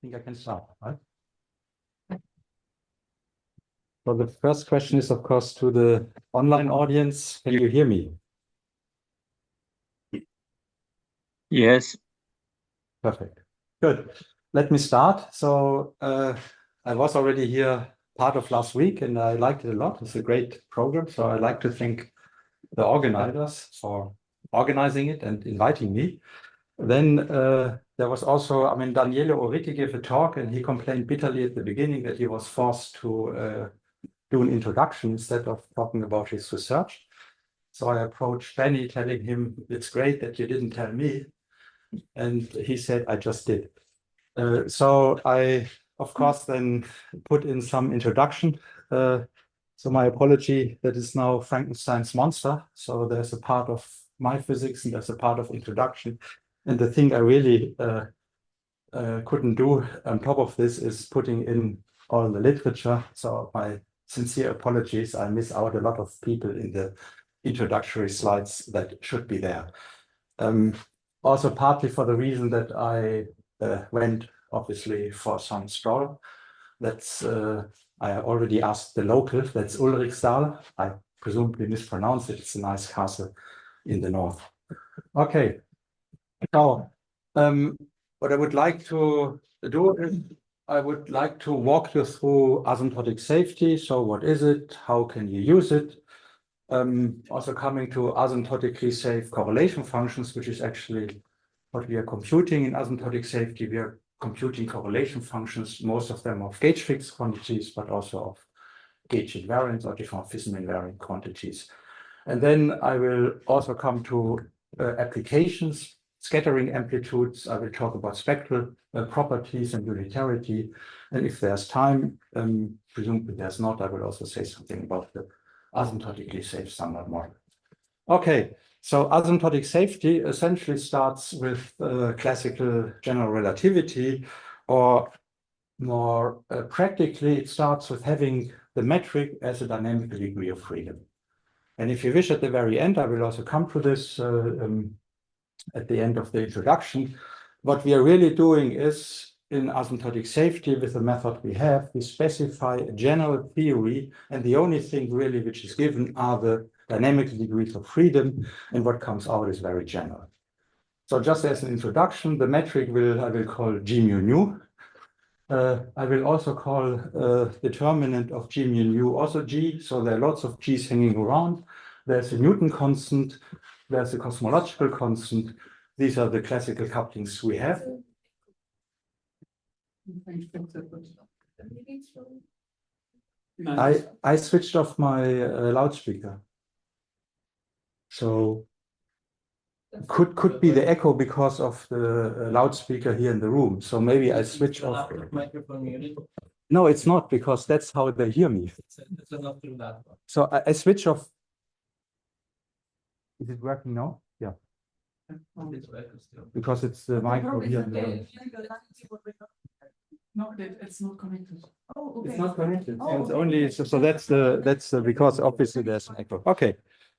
think I can start, right? So the first question is, of course, to the online audience. Can you hear me? Yes. Perfect. Good. Let me start. So I was already here part of last week, and I liked it a lot. It's a great program. So I like to thank the organizers for organizing it and inviting me. Then there was also, Daniele Oriti gave a talk, and he complained bitterly at the beginning that he was forced to do an introduction instead of talking about his research. So I approached Benny, telling him, it's great that you didn't tell me. And he said, I just did. So I, of course, then put in some introduction. So my apology, that is now Frankenstein's monster. So there's a part of my physics and there's a part of introduction. And the thing I really couldn't do on top of this is putting in all the literature. So my sincere apologies. I miss out a lot of people in the introductory slides that should be there. Also partly for the reason that I went obviously for some stroll. That's I already asked the local, that's Ulrichsthal. I presumably mispronounced it. It's a nice castle in the north. Okay. Now, what I would like to do is I would like to walk you through asymptotic safety. So what is it? How can you use it? Also coming to asymptotically safe correlation functions, which is actually what we are computing in asymptotic safety. We are computing correlation functions, most of them of gauge fixed quantities, but also of gauge invariant or diffeomorphism-invariant quantities. And then I will also come to applications, scattering amplitudes. I will talk about spectral properties and unitarity. And if there's time, presumably there's not, I will also say something about the asymptotically safe standard model. Okay, so asymptotic safety essentially starts with classical general relativity, or more practically, it starts with having the metric as a dynamical degree of freedom. And if you wish, at the very end, I will also come to this at the end of the introduction. What we are really doing is, in asymptotic safety, with the method we have, we specify a general theory, and the only thing really which is given are the dynamical degrees of freedom, and what comes out is very general. So just as an introduction, the metric I will call G mu nu. I will also call determinant of G mu nu also G, so there are lots of G's hanging around. There's a Newton constant, there's a cosmological constant. These are the classical couplings we have. I switched off my loudspeaker. So could be the echo because of the loudspeaker here in the room. So maybe I switch off. No, it's not, because that's how they hear me. So I switch off. Is it working now? Yeah. Because it's the micro here in the room. No, it's not connected. Oh, okay. It's not connected. So it's only so that's the because obviously there's an echo. Okay,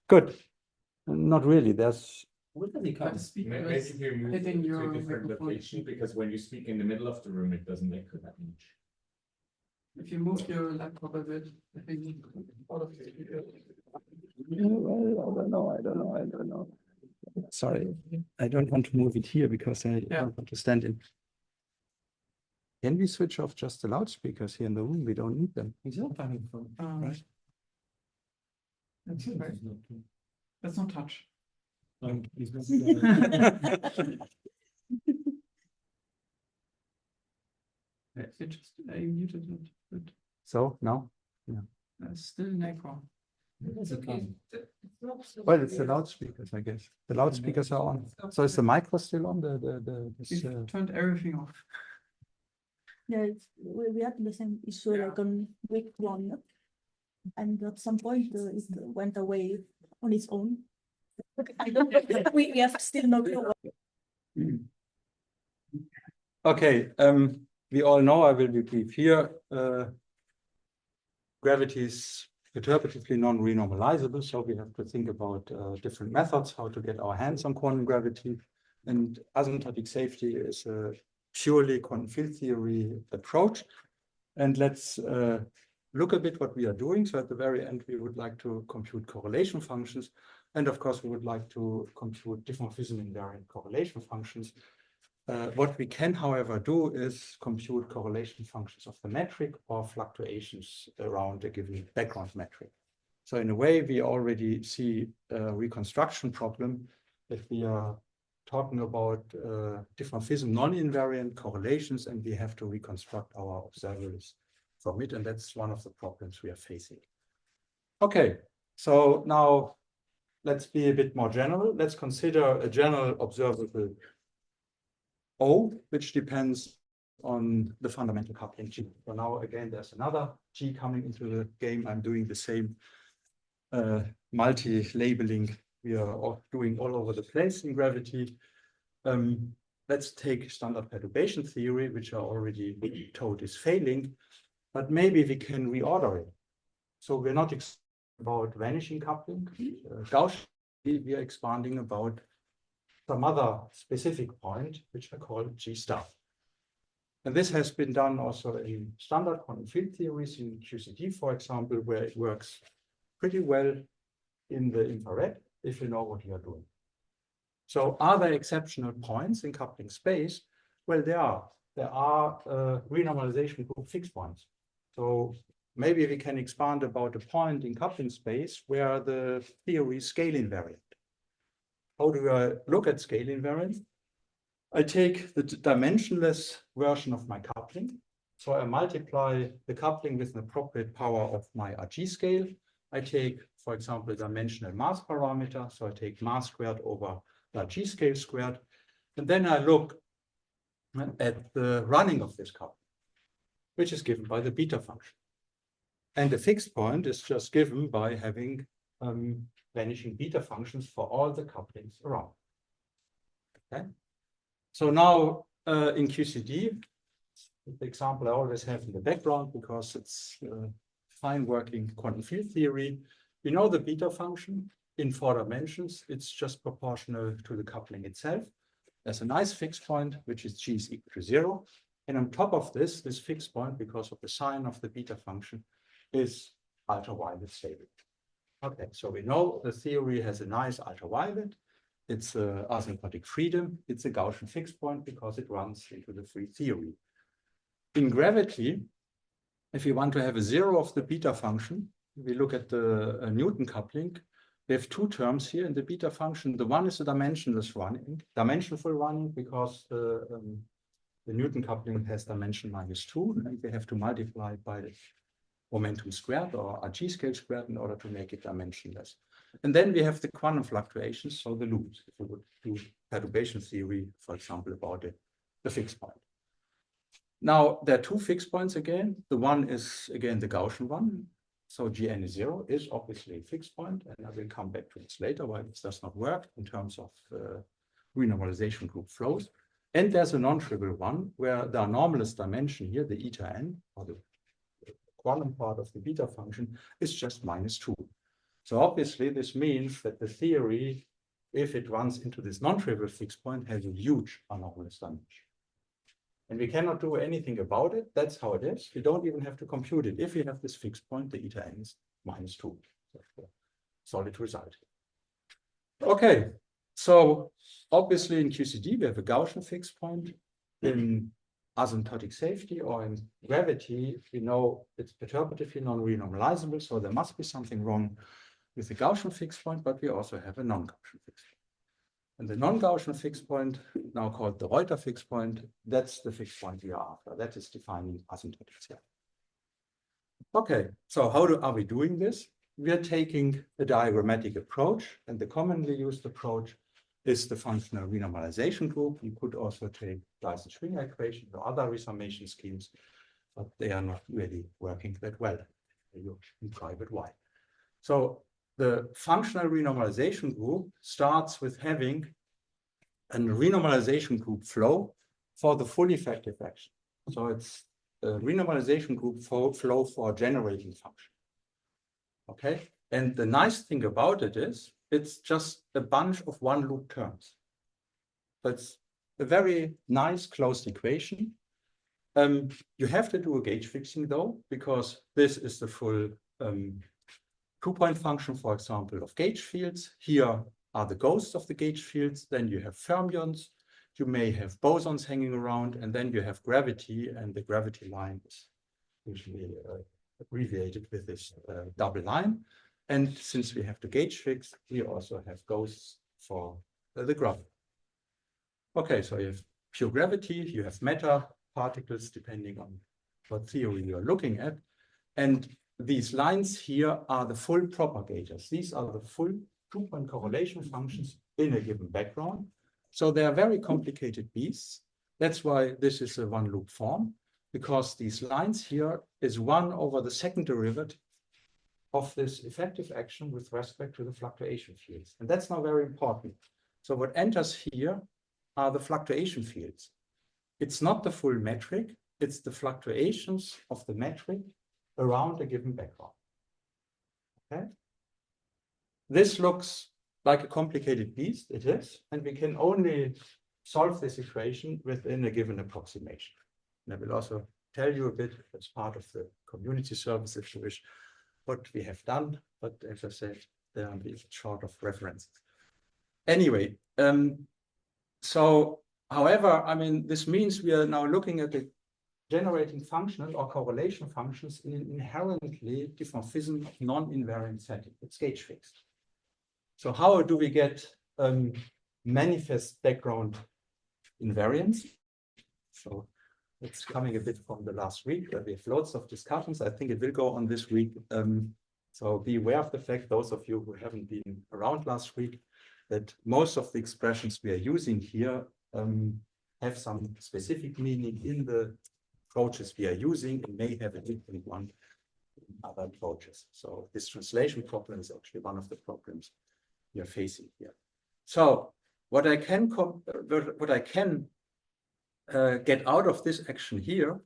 good. Not really. There's. Maybe you move hitting to your a different microphone. location, because when you speak in the middle of the room, it doesn't echo that much. If you move your laptop a bit, I think all of it. I don't know. Sorry, I don't want to move it here because I don't want to stand in. Can we switch off just the loudspeakers here in the room? We don't need them. Right. That's right. Let's not touch. I muted it. But So now, yeah. still an echo. It's okay. Well, it's the loudspeakers, I guess. The loudspeakers are on. So is the micro still on? We've turned everything off. Yeah, we had the same issue like on Wick 1, and at some point it went away on its own. I don't know. We have still no clue. Okay, we all know, I will be brief here. Gravity is interpretively non-renormalizable, so we have to think about different methods, how to get our hands on quantum gravity. And asymptotic safety is a purely quantum field theory approach. And let's look a bit what we are doing. So at the very end, we would like to compute correlation functions. And of course, we would like to compute diffeomorphism-invariant correlation functions. What we can, however, do is compute correlation functions of the metric or fluctuations around a given background metric. So in a way, we already see a reconstruction problem if we are talking about diffeomorphism non-invariant correlations, and we have to reconstruct our observables from it, and that's one of the problems we are facing. Okay, so now let's be a bit more general. Let's consider a general observable O, which depends on the fundamental coupling G. So now again, there's another G coming into the game. I'm doing the same multi-labeling we are all doing all over the place in gravity. Let's take standard perturbation theory, which I already told is failing, but maybe we can reorder it. So we're not about vanishing coupling. Gaussian, we are expanding about some other specific point, which I call G star. And this has been done also in standard quantum field theories in QCD, for example, where it works pretty well in the infrared if you know what you are doing. So are there exceptional points in coupling space? Well, there are. There are renormalization group fixed points. So maybe we can expand about a point in coupling space where the theory is scale invariant. How do I look at scale invariance? I take the dimensionless version of my coupling. So I multiply the coupling with an appropriate power of my RG scale. I take, for example, a dimensional mass parameter. So I take mass squared over RG scale squared. And then I look at the running of this coupling, which is given by the beta function. And the fixed point is just given by having vanishing beta functions for all the couplings around. Okay. So now in QCD, the example I always have in the background because it's fine working quantum field theory. We know the beta function in 4 dimensions. It's just proportional to the coupling itself. There's a nice fixed point, which is G is equal to 0. And on top of this fixed point, because of the sign of the beta function, is ultraviolet stable. Okay, so we know the theory has a nice ultraviolet. It's asymptotic freedom. It's a Gaussian fixed point because it runs into the free theory. In gravity, if you want to have a 0 of the beta function, we look at the Newton coupling. We have 2 terms here in the beta function. The one is the dimensionless running, dimensionful running, because the Newton coupling has dimension -2, and we have to multiply it by the momentum squared or RG scale squared in order to make it dimensionless. And then we have the quantum fluctuations, so the loops, if we would do perturbation theory, for example, about the fixed point. Now, there are 2 fixed points again. The one is, again, the Gaussian one. So Gn is 0 is obviously a fixed point, and I will come back to this later why this does not work in terms of renormalization group flows. And there's a non-trivial one where the anomalous dimension here, the eta n, or the quantum part of the beta function, is just -2. So obviously this means that the theory, if it runs into this non-trivial fixed point, has a huge anomalous dimension. And we cannot do anything about it. That's how it is. We don't even have to compute it. If we have this fixed point, the eta n is -2. So, solid result. Okay, so obviously in QCD, we have a Gaussian fixed point. In asymptotic safety or in gravity, we know it's perturbatively non-renormalizable, so there must be something wrong with the Gaussian fixed point, but we also have a non-Gaussian fixed point. And the non-Gaussian fixed point, now called the Reuter fixed point, that's the fixed point we are after. That is defining asymptotic safety. Okay, so how are we doing this? We are taking a diagrammatic approach, and the commonly used approach is the functional renormalization group. You could also take Dyson-Schwinger equations or other resummation schemes, but they are not really working that well in private Y. So the functional renormalization group starts with having a renormalization group flow for the full effective action. So it's a renormalization group flow for a generating function. Okay, and the nice thing about it is it's just a bunch of one loop terms. That's a very nice closed equation. You have to do a gauge fixing though, because this is the full two-point function, for example, of gauge fields. Here are the ghosts of the gauge fields. Then you have fermions. You may have bosons hanging around, and then you have gravity, and the gravity line is usually abbreviated with this double line. And since we have the gauge fix, we also have ghosts for the graph. Okay, so you have pure gravity, you have matter particles, depending on what theory you're looking at. And these lines here are the full propagators. These are the full two-point correlation functions in a given background. So they are very complicated beasts. That's why this is a one-loop form, because these lines here is 1 over the second derivative of this effective action with respect to the fluctuation fields. And that's now very important. So what enters here are the fluctuation fields. It's not the full metric, it's the fluctuations of the metric around a given background. Okay? This looks like a complicated beast, it is, and we can only solve this equation within a given approximation. And I will also tell you a bit as part of the community service, if you wish, what we have done, but as I said, there are a short of references. Anyway, so however, I mean, this means we are now looking at the generating functional or correlation functions in an inherently diffeomorphism non-invariant setting. It's gauge fixed. So how do we get manifest background invariance? So it's coming a bit from the last week, where we have lots of discussions. I think it will go on this week. So be aware of the fact, those of you who haven't been around last week, that most of the expressions we are using here have some specific meaning in the approaches we are using and may have a different one in other approaches. So this translation problem is actually one of the problems we are facing here. So what I can get out of this action here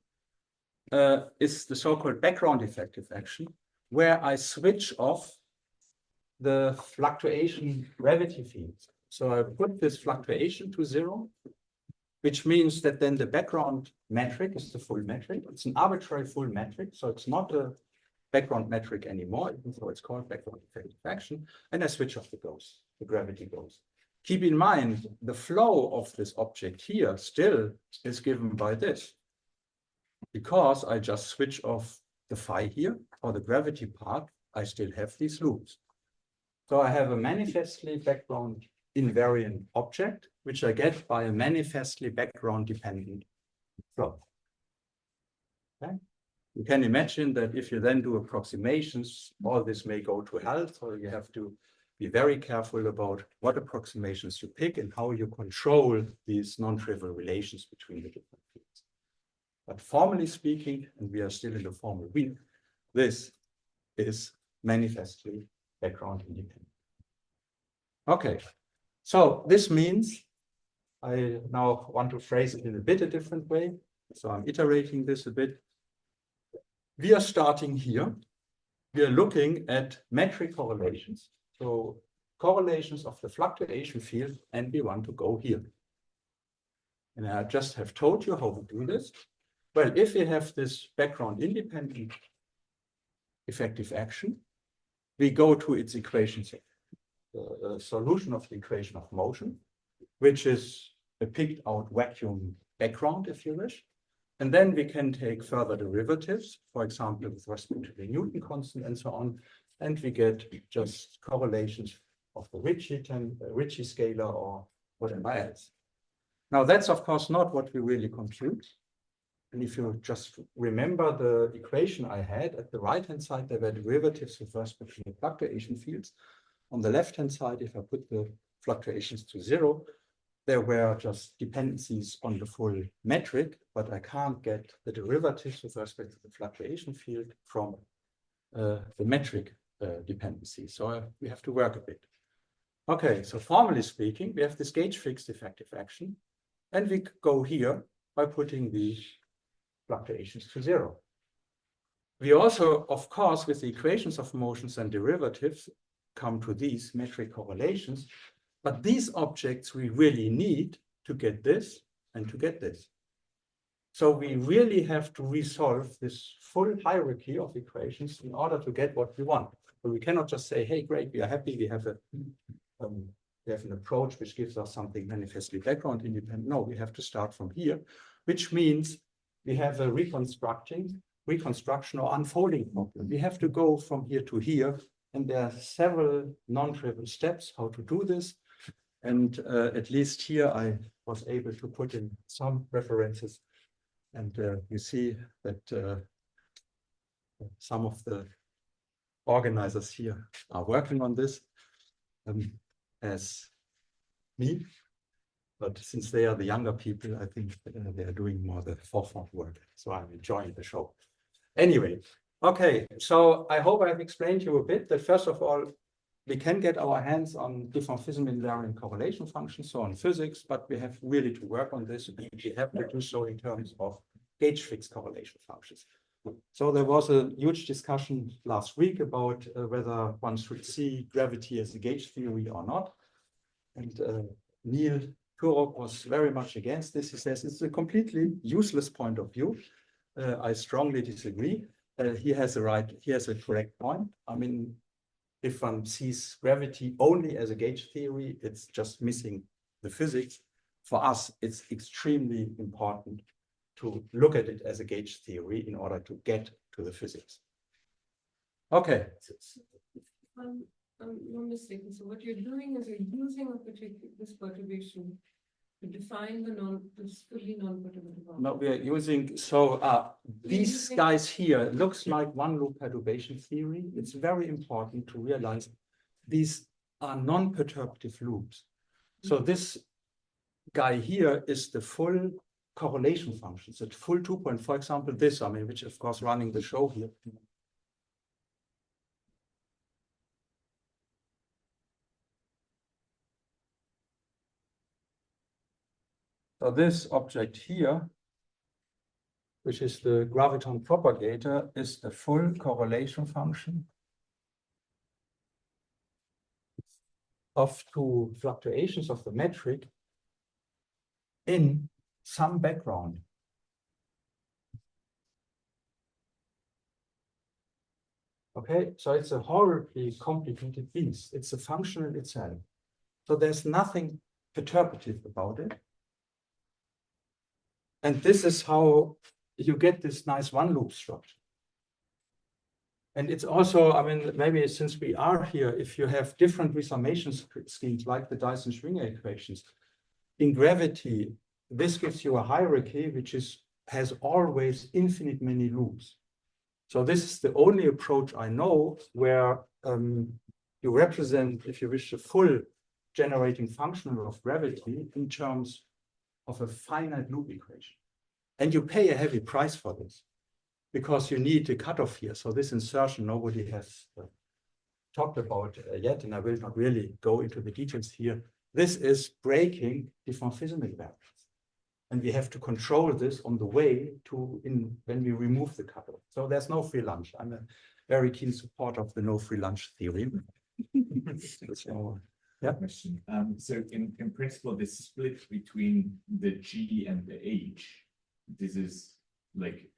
is the so-called background effective action, where I switch off the fluctuation gravity fields. So I put this fluctuation to 0, which means that then the background metric is the full metric. It's an arbitrary full metric, so it's not a background metric anymore, even though it's called background effective action. And I switch off the ghost, the gravity ghost. Keep in mind, the flow of this object here still is given by this, because I just switch off the phi here, or the gravity part, I still have these loops. So I have a manifestly background invariant object, which I get by a manifestly background dependent flow. Okay? You can imagine that if you then do approximations, all this may go to hell, so you have to be very careful about what approximations you pick and how you control these non-trivial relations between the different fields. But formally speaking, and we are still in the formal week, this is manifestly background independent. Okay, so this means I now want to phrase it in a bit a different way. So I'm iterating this a bit. We are starting here. We are looking at metric correlations. So correlations of the fluctuation field, and we want to go here. And I just have told you how to do this. Well, if we have this background independent effective action, we go to its equations, the solution of the equation of motion, which is a picked out vacuum background, if you wish. And then we can take further derivatives, for example, with respect to the Newton constant and so on. And we get just correlations of the Ricci scalar or whatever else. Now, that's, of course, not what we really compute. And if you just remember the equation I had, at the right-hand side, there were derivatives with respect to the fluctuation fields. On the left-hand side, if I put the fluctuations to 0, there were just dependencies on the full metric, but I can't get the derivatives with respect to the fluctuation field from the metric dependency. So we have to work a bit. Okay, so formally speaking, we have this gauge fixed effective action, and we go here by putting the fluctuations to 0. We also, of course, with the equations of motions and derivatives, come to these metric correlations, but these objects we really need to get this and to get this. So we really have to resolve this full hierarchy of equations in order to get what we want. But we cannot just say, hey, great, we are happy, we have an approach which gives us something manifestly background independent. No, we have to start from here, which means we have a reconstruction or unfolding problem. We have to go from here to here, and there are several non-trivial steps how to do this. And at least here I was able to put in some references. And you see that some of the organizers here are working on this as me. But since they are the younger people, I think they are doing more the forefront work. So I'm enjoying the show. Anyway, okay, so I hope I've explained to you a bit that first of all, we can get our hands on diffeomorphism-invariant correlation functions, so on physics, but we have really to work on this. We have to do so in terms of gauge-fixed correlation functions. So there was a huge discussion last week about whether one should see gravity as a gauge theory or not. And Neil Turok was very much against this. He says it's a completely useless point of view. I strongly disagree. He has a correct point. I mean, if one sees gravity only as a gauge theory, it's just missing the physics. For us, it's extremely important to look at it as a gauge theory in order to get to the physics. Okay. I'm not mistaken. So what you're doing is you're using this perturbation to define this fully non-perturbative object. No, we are using, these guys here looks like one loop perturbation theory. It's very important to realize these are non-perturbative loops. So this guy here is the full correlation function. So full 2 point, for example, this, which of course running the show here. So this object here, which is the graviton propagator, is the full correlation function of two fluctuations of the metric in some background. Okay, so it's a horribly complicated beast. It's a function in itself. So there's nothing perturbative about it. And this is how you get this nice one loop structure. And it's also, maybe since we are here, if you have different resummation schemes like the Dyson-Schwinger equations, in gravity, this gives you a hierarchy which has always infinite many loops. So this is the only approach I know where you represent, if you wish, the full generating function of gravity in terms of a finite loop equation. And you pay a heavy price for this because you need a cutoff here. So this insertion nobody has talked about yet, and I will not really go into the details here. This is breaking diffeomorphism-invariance. And we have to control this on the way to when we remove the cutoff. So there's no free lunch. I'm a very keen supporter of the no free lunch theory. So, yeah. Question. So in principle, this split between the G and the H, this is like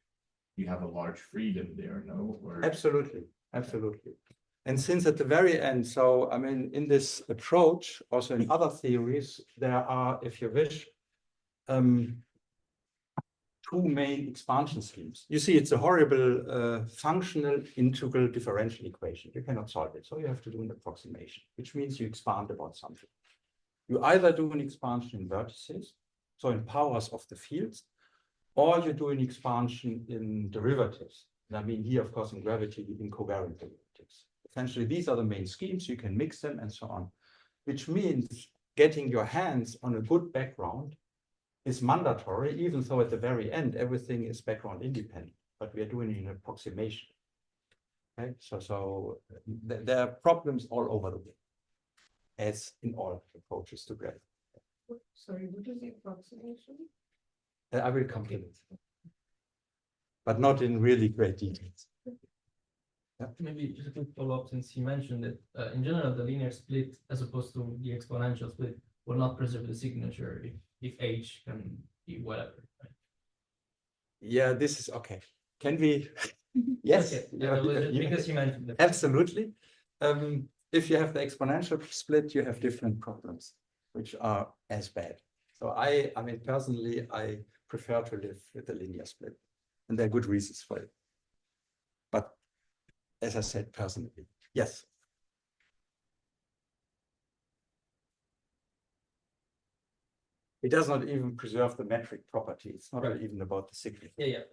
you have a large freedom there, no? Or... Absolutely, absolutely. And since at the very end, so in this approach, also in other theories, there are, if you wish, two main expansion schemes. You see, it's a horrible functional integral differential equation. You cannot solve it, so you have to do an approximation, which means you expand about something. You either do an expansion in vertices, so in powers of the fields, or you do an expansion in derivatives. And here, of course, in gravity, in covariant derivatives. Essentially, these are the main schemes. You can mix them and so on, which means getting your hands on a good background is mandatory, even though at the very end, everything is background independent, but we are doing an approximation. Okay, so there are problems all over the world, as in all approaches to gravity. Sorry, what is the approximation? I will come to it, but not in really great details. Yeah. Maybe just a quick follow-up, since you mentioned that in general, the linear split, as opposed to the exponential split, will not preserve the signature if if H can be whatever. Right? Yeah, this is okay. Can we? Yes, Okay. yeah, That was just yeah, because you mentioned the absolutely. If you have the exponential split, you have different problems, which are as bad. So I mean, personally, I prefer to live with a linear split, and there are good reasons for it. But as I said, personally, yes. It does not even preserve the metric property. It's not Right. even about the significance. Yeah, yeah.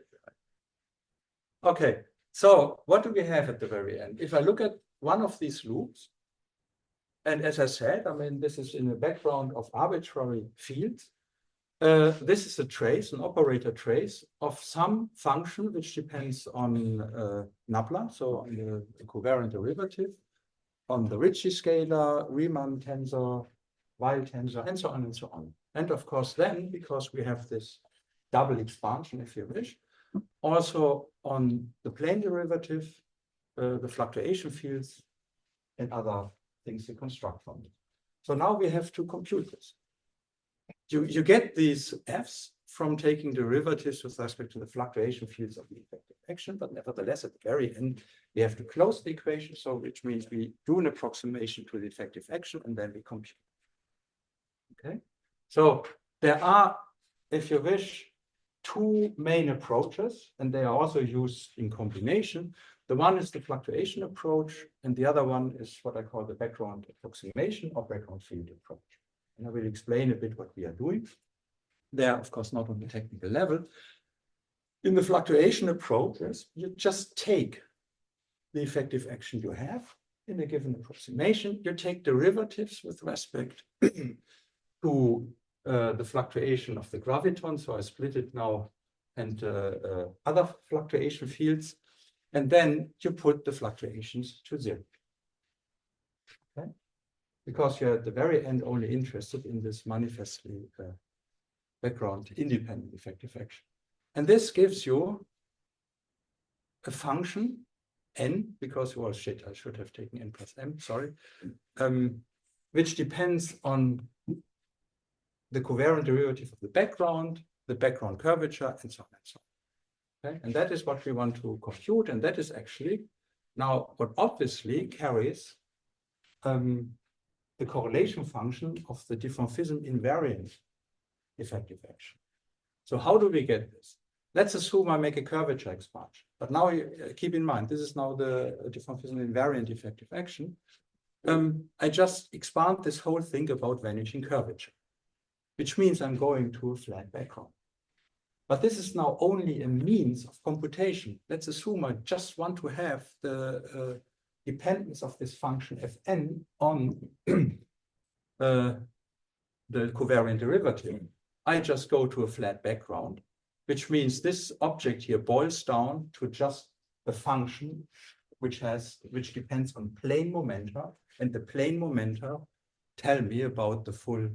Okay, so what do we have at the very end? If I look at one of these loops, and as I said, I mean, this is in the background of arbitrary fields. This is a trace, an operator trace of some function which depends on nabla, so on the covariant derivative, on the Ricci scalar, Riemann tensor, Weil tensor, and so on and so on. And of course, then, because we have this double expansion, if you wish, also on the plane derivative, the fluctuation fields, and other things you construct from it. So now we have to compute this. You get these f's from taking derivatives with respect to the fluctuation fields of the effective action, but nevertheless, at the very end, we have to close the equation, so which means we do an approximation to the effective action, and then we compute. Okay, so there are, if you wish, two main approaches, and they are also used in combination. The one is the fluctuation approach, and the other one is what I call the background approximation or background field approach. And I will explain a bit what we are doing. They are, of course, not on the technical level. In the fluctuation approaches, you just take the effective action you have in a given approximation. You take derivatives with respect to the fluctuation of the graviton. So I split it now and other fluctuation fields. And then you put the fluctuations to 0. Okay? Because you're at the very end only interested in this manifestly background independent effective action. And this gives you a function n, because, well, shit, I should have taken n plus m, sorry, which depends on the covariant derivative of the background curvature, and so on and so on. Okay? And that is what we want to compute, and that is actually now what obviously carries the correlation function of the diffeomorphism-invariant effective action. So how do we get this? Let's assume I make a curvature expansion. But now keep in mind, this is now the diffeomorphism-invariant effective action. I just expand this whole thing about vanishing curvature, which means I'm going to a flat background. But this is now only a means of computation. Let's assume I just want to have the dependence of this function fn on the covariant derivative. I just go to a flat background, which means this object here boils down to just a function which depends on plane momenta, and the plane momenta tell me about the full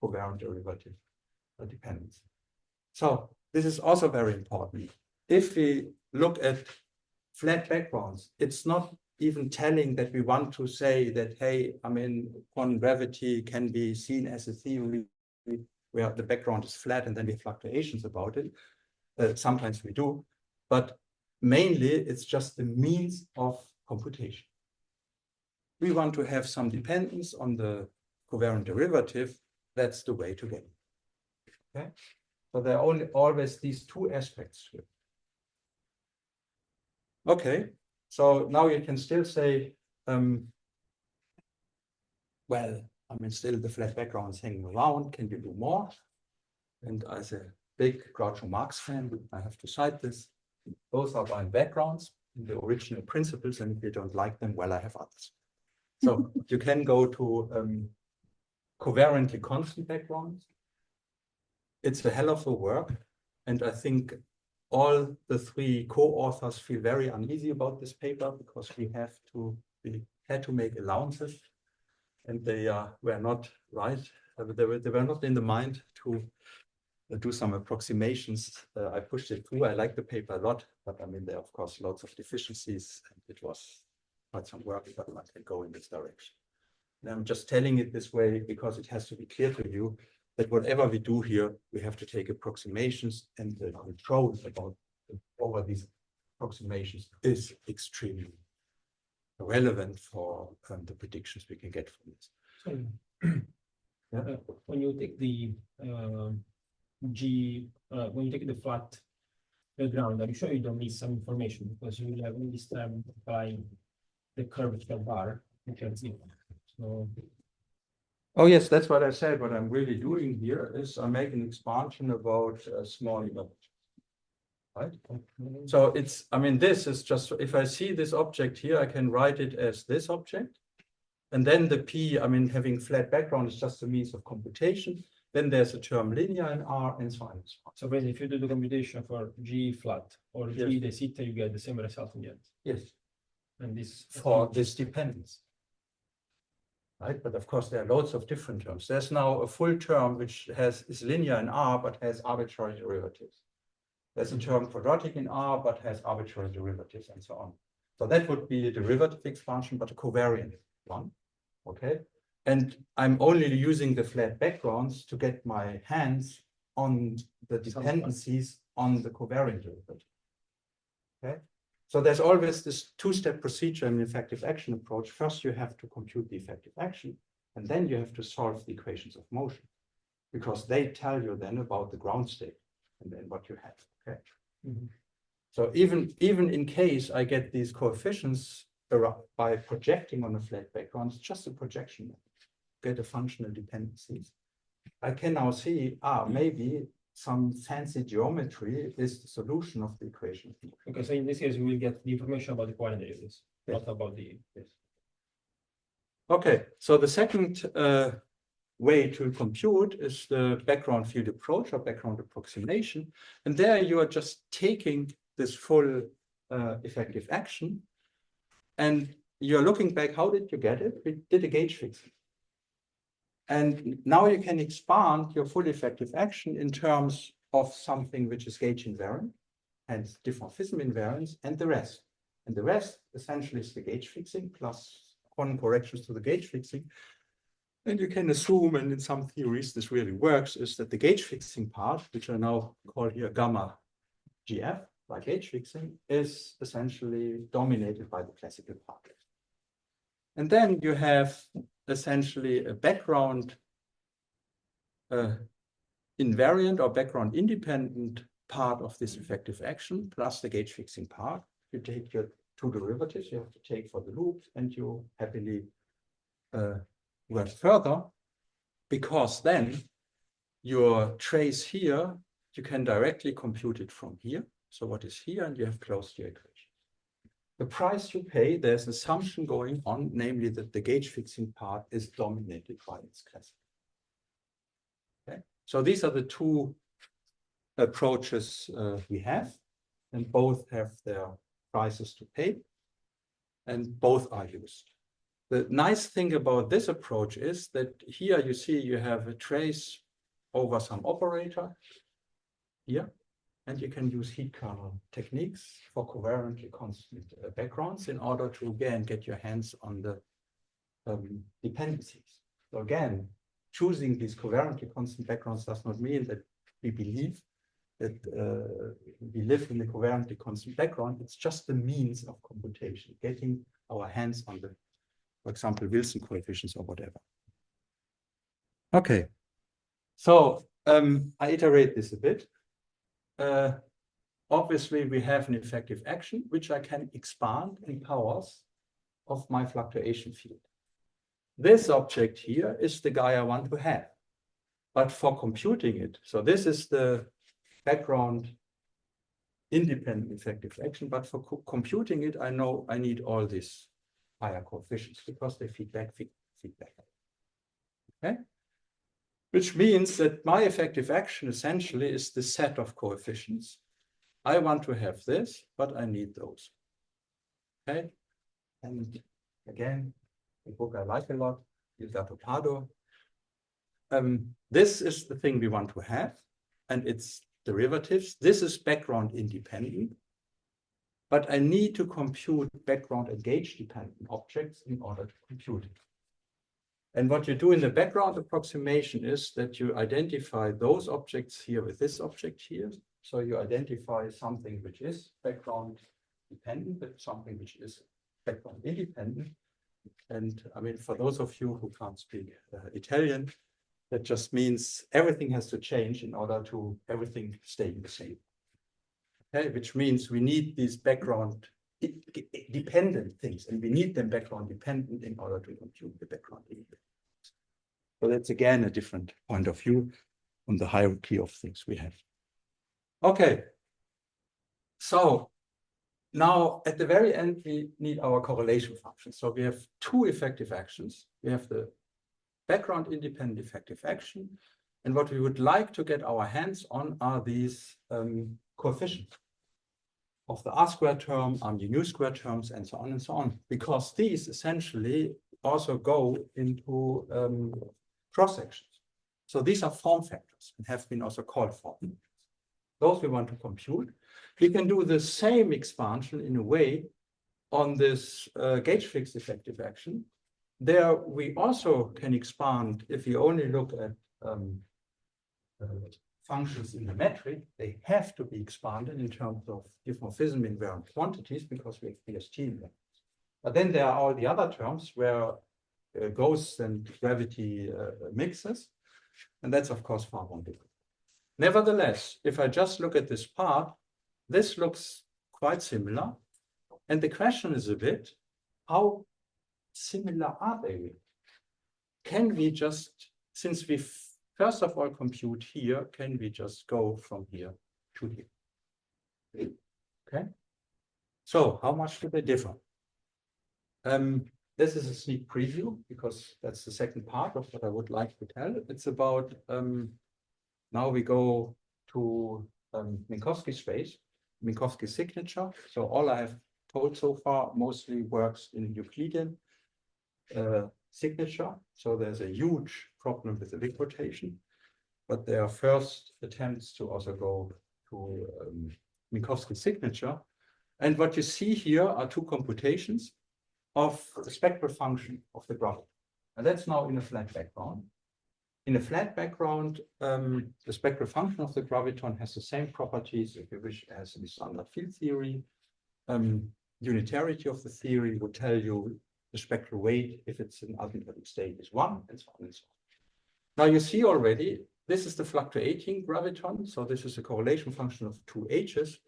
covariant derivative dependence. So this is also very important. If we look at flat backgrounds, it's not even telling that we want to say that, hey, I mean, quantum gravity can be seen as a theory where the background is flat and then we have fluctuations about it. Sometimes we do, but mainly it's just the means of computation. We want to have some dependence on the covariant derivative. That's the way to get it. Okay? So there are always these two aspects to it. Okay, so now you can still say, well, I mean, still the flat background is hanging around. Can you do more? And as a big Groucho Marx fan, I have to cite this. Both are by backgrounds in the original principles, and if you don't like them, well, I have others. So you can go to covariantly constant backgrounds. It's a hell of a work, and I think all the three co-authors feel very uneasy about this paper because we had to make allowances, and they were not right. They were not in the mind to do some approximations. I pushed it through. I like the paper a lot, but I mean, there are, of course, lots of deficiencies, and it was quite some work, but I can go in this direction. And I'm just telling it this way because it has to be clear to you that whatever we do here, we have to take approximations, and the control about over these approximations is extremely relevant for the predictions we can get from this. So, when you take the when you take the flat ground, I'm sure you don't need some information because you will have all this term by the curvature bar, you can see. So, Oh yes, that's what I said. What I'm really doing here is I make an expansion about a small image. Right? So it's, I mean, this is just, if I see this object here, I can write it as this object. And then the P, I mean, having flat background is just a means of computation. Then there's a term linear in R and so on and so on. so basically, if you do the computation for G flat or G Yes. the theta, you get the same result in the end. Yes, And this for this dependence. Right, but of course there are loads of different terms. There's now a full term which is linear in R but has arbitrary derivatives. There's a term quadratic in R but has arbitrary derivatives and so on. So that would be a derivative expansion, but a covariant one. Okay, and I'm only using the flat backgrounds to get my hands on the dependencies on the covariant derivative. Okay. So there's always this two-step procedure in the effective action approach. First, you have to compute the effective action, and then you have to solve the equations of motion, because they tell you then about the ground state and then what you have. Okay. Mhm. So even in case I get these coefficients by projecting on a flat background, it's just a projection. Get a functional dependencies. I can now see, maybe some fancy geometry is the solution of the equation. Okay, so in this case, we will get the information about the quantities, Yes. not about the. Yes. Okay, so the second way to compute is the background field approach or background approximation. And there you are just taking this full effective action and you're looking back, how did you get it? We did a gauge fixing. And now you can expand your full effective action in terms of something which is gauge invariant, hence diffeomorphism invariance, and the rest. And the rest essentially is the gauge fixing plus quantum corrections to the gauge fixing. And you can assume, and in some theories this really works, is that the gauge fixing part, which I now call here gamma GF by gauge fixing, is essentially dominated by the classical part. And then you have essentially a background invariant or background independent part of this effective action plus the gauge fixing part. You take your two derivatives you have to take for the loops, and you happily went further, because then your trace here, you can directly compute it from here. So what is here, and you have closed your equation. The price you pay, there's an assumption going on, namely that the gauge fixing part is dominated by its classical. Okay, so these are the two approaches we have, and both have their prices to pay, and both are used. The nice thing about this approach is that here you see you have a trace over some operator here, and you can use heat kernel techniques for covariantly constant backgrounds in order to again get your hands on the dependencies. So again, choosing these covariantly constant backgrounds does not mean that we believe that we live in the covariantly constant background. It's just the means of computation, getting our hands on the, for example, Wilson coefficients or whatever. Okay, so I iterate this a bit. Obviously, we have an effective action, which I can expand in powers of my fluctuation field. This object here is the guy I want to have. But for computing it, so this is the background independent effective action, but for computing it, I know I need all these higher coefficients because they feedback. Okay? Which means that my effective action essentially is the set of coefficients. I want to have this, but I need those. Okay? And again, a book I like a lot, Gilberto Pardo. This is the thing we want to have, and its derivatives. This is background independent, but I need to compute background and gauge dependent objects in order to compute it. And what you do in the background approximation is that you identify those objects here with this object here. So you identify something which is background dependent, but something which is background independent. And I mean, for those of you who can't speak Italian, that just means everything has to change in order to everything staying the same. Okay, which means we need these background dependent things, and we need them background dependent in order to compute the background independent. So that's again a different point of view on the hierarchy of things we have. Okay, so now at the very end we need our correlation function. So we have two effective actions. We have the background independent effective action, and what we would like to get our hands on are these coefficients of the R squared term, the nu squared terms, and so on, because these essentially also go into cross sections. So these are form factors and have been also called form factors. Those we want to compute. We can do the same expansion in a way on this gauge fixed effective action. There we also can expand if you only look at functions in the metric. They have to be expanded in terms of diffeomorphism-invariant quantities because we have PST in them. But then there are all the other terms where ghosts and gravity mixes, and that's of course far more difficult. Nevertheless, if I just look at this part, this looks quite similar, and the question is a bit, how similar are they really? Can we just, since we first of all compute here, can we just go from here to here? Okay, so how much do they differ? This is a sneak preview because that's the second part of what I would like to tell. It's about, now we go to Minkowski space, Minkowski signature. So all I have told so far mostly works in Euclidean signature. So there's a huge problem with the Wick rotation, but there are first attempts to also go to Minkowski signature. And what you see here are two computations of the spectral function of the graviton. And that's now in a flat background. In a flat background, the spectral function of the graviton has the same properties, if you wish, as the standard field theory. Unitarity of the theory would tell you the spectral weight, if it's an asymptotic state, is 1, and so on and so on. Now you see already, this is the fluctuating graviton. So this is a correlation function of two H's.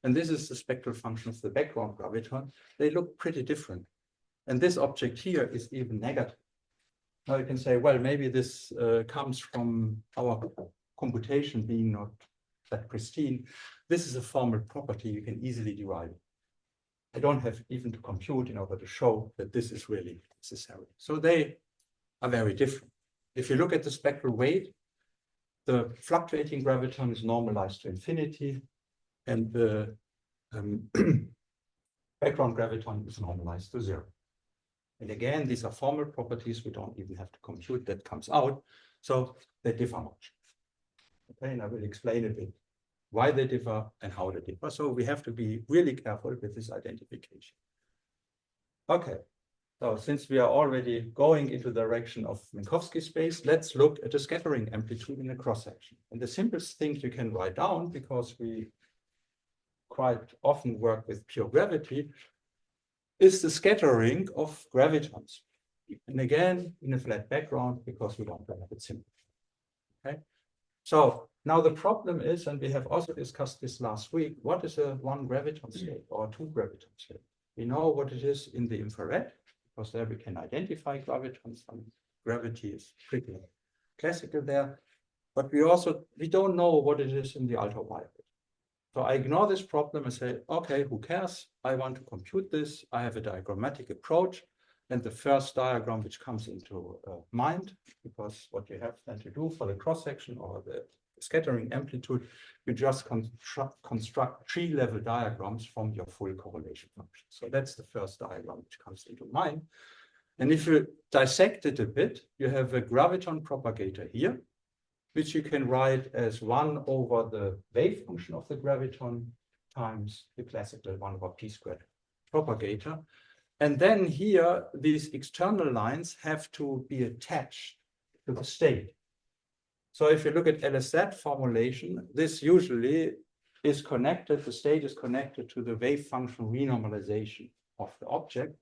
And this is the spectral function of the background graviton. They look pretty different. And this object here is even negative. Now you can say, well, maybe this comes from our computation being not that pristine. This is a formal property you can easily derive. I don't have even to compute in order to show that this is really necessary. So they are very different. If you look at the spectral weight, the fluctuating graviton is normalized to infinity, and the background graviton is normalized to 0. And again, these are formal properties. We don't even have to compute. That comes out. So they differ much. Okay, and I will explain a bit why they differ and how they differ. So we have to be really careful with this identification. Okay, so since we are already going into the direction of Minkowski space, let's look at the scattering amplitude in a cross-section. And the simplest thing you can write down, because we quite often work with pure gravity, is the scattering of gravitons. And again, in a flat background, because we want to have it simple. Okay. So now the problem is, and we have also discussed this last week, what is a one graviton state or a two graviton state? We know what it is in the infrared, because there we can identify gravitons, and gravity is pretty classical there. But we don't know what it is in the ultraviolet. So I ignore this problem and say, okay, who cares? I want to compute this. I have a diagrammatic approach. And the first diagram which comes into mind, because what you have then to do for the cross-section or the scattering amplitude, you just construct tree-level diagrams from your full correlation function. So that's the first diagram which comes into mind. And if you dissect it a bit, you have a graviton propagator here, which you can write as 1 over the wave function of the graviton times the classical 1 over p squared propagator. And then here, these external lines have to be attached to the state. So if you look at LSZ formulation, this usually is connected, the state is connected to the wave function renormalization of the object.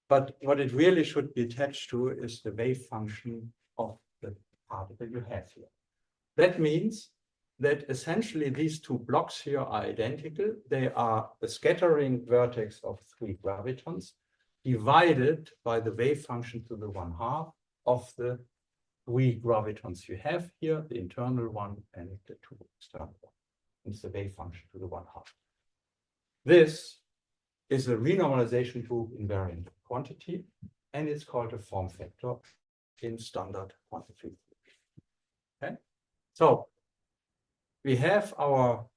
But what it really should be attached to is the wave function of the particle you have here. That means that essentially these two blocks here are identical. They are the scattering vertex of 3 gravitons divided by the wave function to the 1/2 of the 3 gravitons you have here, the internal one and the 2 external ones. It's the wave function to the 1/2. This is a renormalization group invariant quantity, and it's called a form factor in standard quantity. Okay, so we have our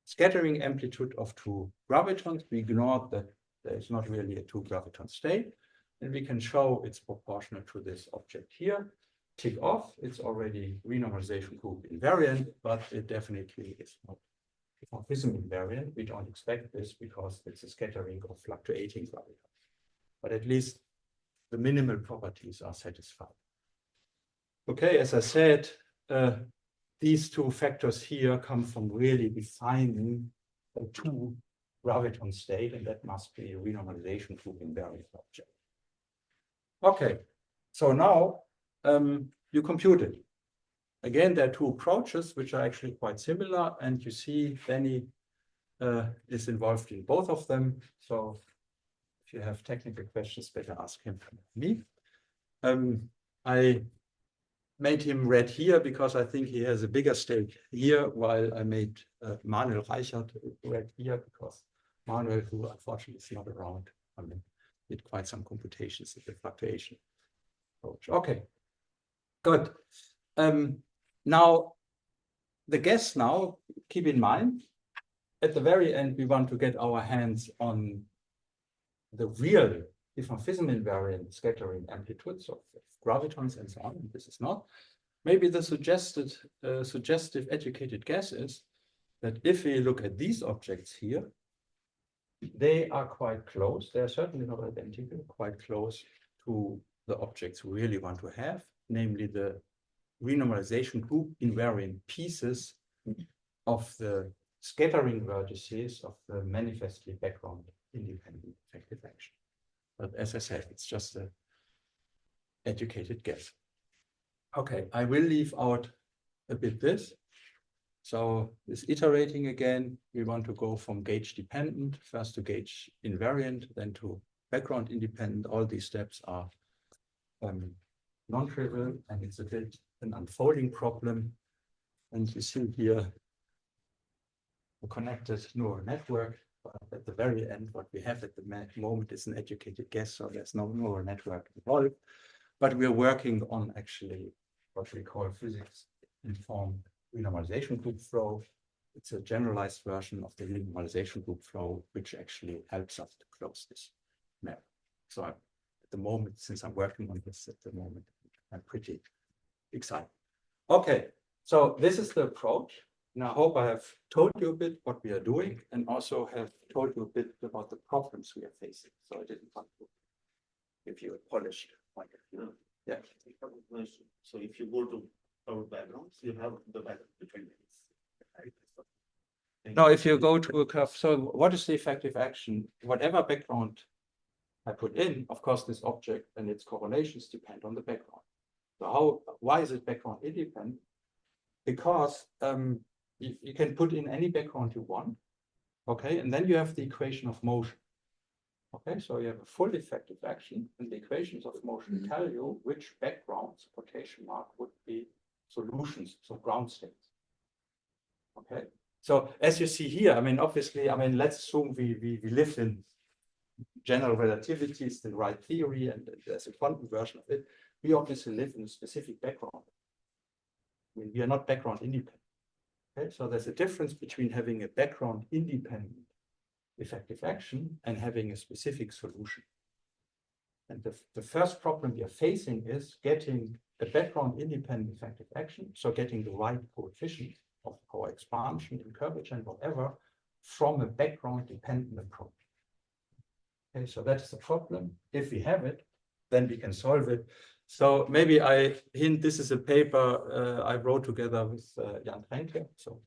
scattering amplitude of 2 gravitons. We ignore that there is not really a 2 graviton state, and we can show it's proportional to this object here. Tick off, it's already renormalization group invariant, but it definitely is not diffeomorphism invariant. We don't expect this because it's a scattering of fluctuating gravitons. But at least the minimal properties are satisfied. Okay, as I said, these two factors here come from really defining a 2 graviton state, and that must be a renormalization group invariant object. Okay, so now you compute it. Again, there are 2 approaches which are actually quite similar, and you see Benny is involved in both of them. So if you have technical questions, better ask him from me. I made him red here because I think he has a bigger stake here, while I made Manuel Reichert red here because Manuel, who unfortunately is not around, did quite some computations in the fluctuation approach. Okay, good. Now, the guess now, keep in mind, at the very end, we want to get our hands on the real diffeomorphism invariant scattering amplitudes of gravitons and so on. And this is not. Maybe the suggestive educated guess is that if we look at these objects here, they are quite close. They are certainly not identical, quite close to the objects we really want to have, namely the renormalization group invariant pieces of the scattering vertices of the manifestly background independent effective action. But as I said, it's just an educated guess. Okay, I will leave out a bit this. So this iterating again, we want to go from gauge dependent, first to gauge invariant, then to background independent. All these steps are non-trivial, and it's a bit an unfolding problem. And you see here a connected neural network. But at the very end, what we have at the moment is an educated guess, so there's no neural network involved. But we're working on actually what we call physics-informed renormalization group flow. It's a generalized version of the renormalization group flow, which actually helps us to close this map. So at the moment, since I'm working on this at the moment, I'm pretty excited. Okay, so this is the approach. And I hope I have told you a bit what we are doing and also have told you a bit about the problems we are facing. So I didn't want to give you a polished point of view. Yeah. So if you go to our backgrounds, you have the background between these. Now, if you go to a curve, so what is the effective action? Whatever background I put in, of course, this object and its correlations depend on the background. So why is it background independent? Because you can put in any background you want, okay, and then you have the equation of motion. Okay, so you have a full effective action, and the equations of motion tell you which backgrounds, quotation mark, would be solutions, so ground states. Okay, so as you see here, I mean, obviously, I mean, let's assume we live in general relativity, is the right theory, and there's a quantum version of it. We obviously live in a specific background. I mean, we are not background independent. Okay, so there's a difference between having a background independent effective action and having a specific solution. And the first problem we are facing is getting a background independent effective action, so getting the right coefficient of our expansion and curvature and whatever from a background dependent approach. Okay, so that's the problem. If we have it, then we can solve it. So maybe I hint, this is a paper I wrote together with Jan Trenke, so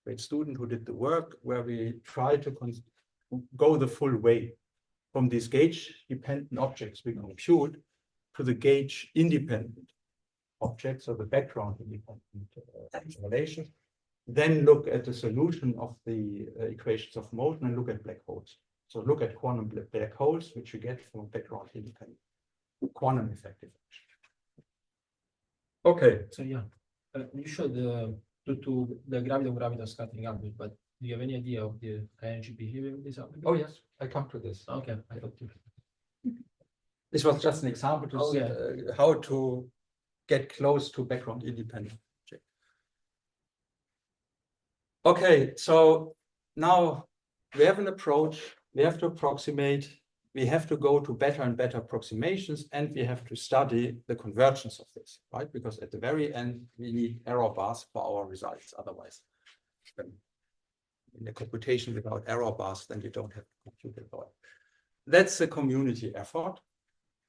great student who did the work, where we try to go the full way from these gauge-dependent objects we compute to the gauge-independent objects, so the background-independent relation. Then look at the solution of the equations of motion and look at black holes. So look at quantum black holes, which you get from background-independent quantum effective function. Okay. So yeah, you showed the gravity of scattering ambit, but do you have any idea of the energy behavior of this ambit? Oh yes, I come to this. Okay. This was just an example to see, how to get close to background independent object. Okay, so now we have an approach, we have to approximate, we have to go to better and better approximations, and we have to study the convergence of this, right? Because at the very end, we need error bars for our results. Otherwise, in a computation without error bars, then you don't have to compute at all. That's a community effort.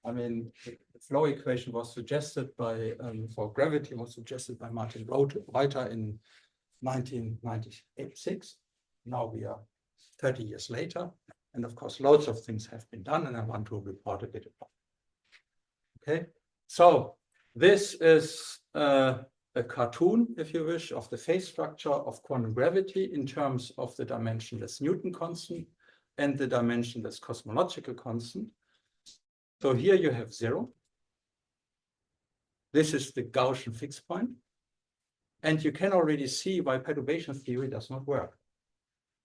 I mean, the flow equation was suggested by, for gravity, was suggested by Martin Reuter in 1996. Now we are 30 years later. And of course, loads of things have been done, and I want to report a bit about it. Okay, so this is a cartoon, if you wish, of the phase structure of quantum gravity in terms of the dimensionless Newton constant and the dimensionless cosmological constant. So here you have 0. This is the Gaussian fixed point. And you can already see why perturbation theory does not work.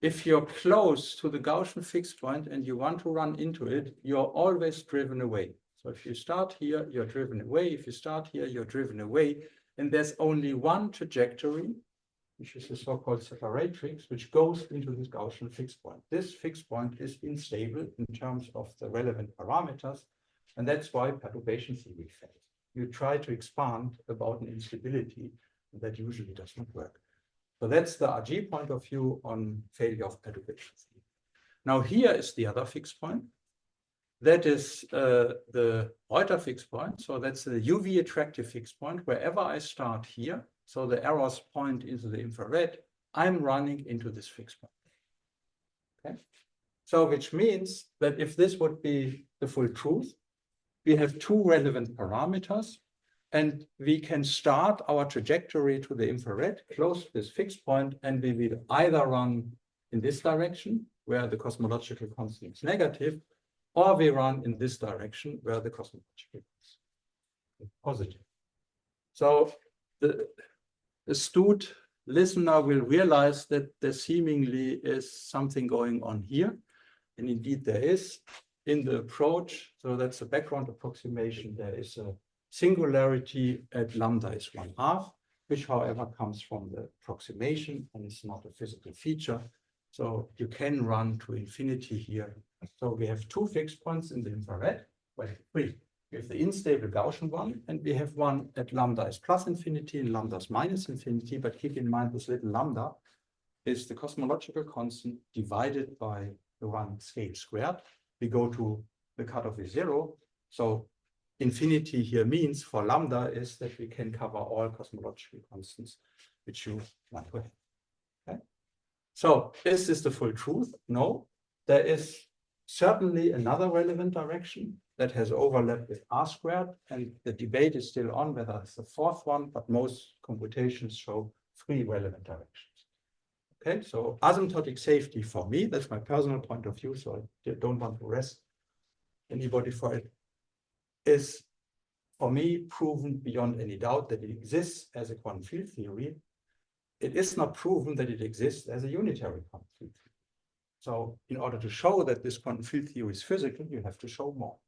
If you're close to the Gaussian fixed point and you want to run into it, you're always driven away. So if you start here, you're driven away. If you start here, you're driven away. And there's only one trajectory, which is the so-called separatrix, which goes into this Gaussian fixed point. This fixed point is unstable in terms of the relevant parameters. And that's why perturbation theory fails. You try to expand about an instability, and that usually does not work. So that's the RG point of view on failure of perturbation theory. Now here is the other fixed point. That is the Reuter fixed point. So that's the UV attractive fixed point. Wherever I start here, so the arrows point into the infrared, I'm running into this fixed point. Okay. So which means that if this would be the full truth, we have two relevant parameters, and we can start our trajectory to the infrared close to this fixed point, and we will either run in this direction, where the cosmological constant is negative, or we run in this direction, where the cosmological constant is positive. So the astute listener will realize that there seemingly is something going on here, and indeed there is in the approach. So that's a background approximation. There is a singularity at lambda is 1/2, which however comes from the approximation and is not a physical feature. So you can run to infinity here. So we have two fixed points in the infrared. Well, three. We have the unstable Gaussian one, and we have one at lambda is plus infinity and lambda is minus infinity. But keep in mind this little lambda is the cosmological constant divided by the one scale squared. We go to the cutoff is 0. So infinity here means for lambda is that we can cover all cosmological constants which you want to have. Okay? So is this the full truth? No. There is certainly another relevant direction that has overlap with R squared, and the debate is still on whether it's the fourth one, but most computations show 3 relevant directions. Okay, so asymptotic safety for me, that's my personal point of view, so I don't want to arrest anybody for it, is for me proven beyond any doubt that it exists as a quantum field theory. It is not proven that it exists as a unitary quantum field theory. So in order to show that this quantum field theory is physical, you have to show more.